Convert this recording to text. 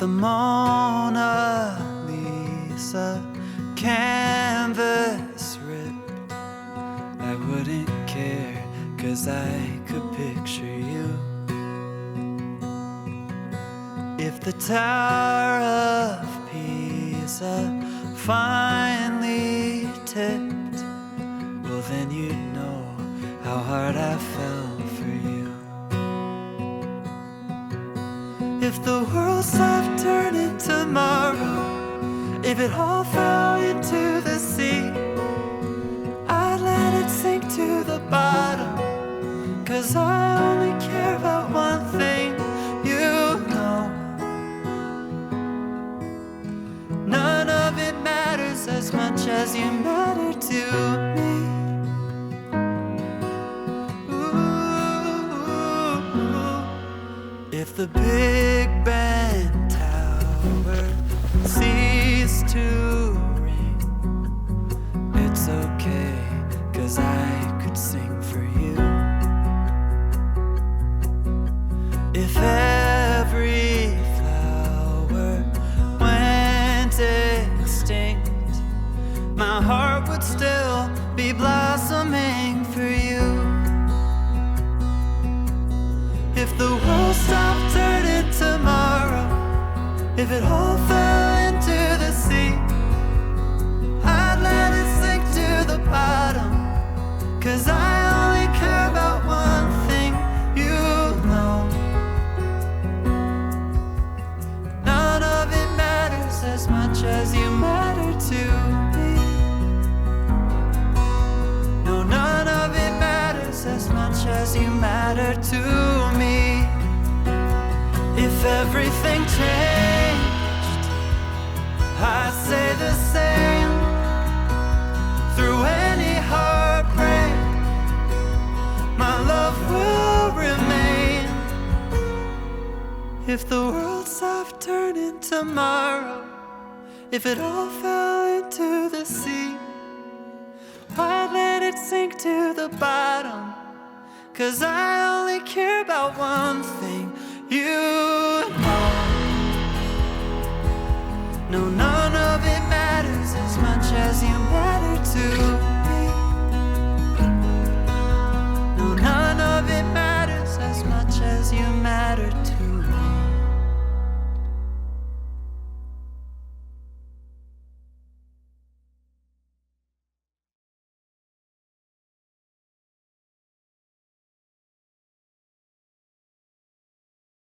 the Mona Lisa canvas ripped, I wouldn't care, 'cause I could picture you. If the Tower of Pisa finally tipped, well then you'd know how hard I fell for you. If the world stopped turning tomorrow, if it all fell into the sea, I'd let it sink to the bottom, 'cause I only care about one thing, you know. None of it matters as much as you matter to me. Ooh. If the Big Ben Tower ceased to ring, it's okay, 'cause I could sing for you. If every flower went extinct, my heart would still be blossoming for you. If the world stopped turning tomorrow, if it all fell into the sea, I'd let it sink to the bottom, 'cause I only care about one thing, you know. None of it matters as much as you matter to me. No, none of it matters as much as you matter to me. If everything changed, I'd say the same. Through any heartbreak, my love will remain. If the world stopped turning tomorrow, if it all fell into the sea, I'd let it sink to the bottom, 'cause I only care about one thing, you know. No,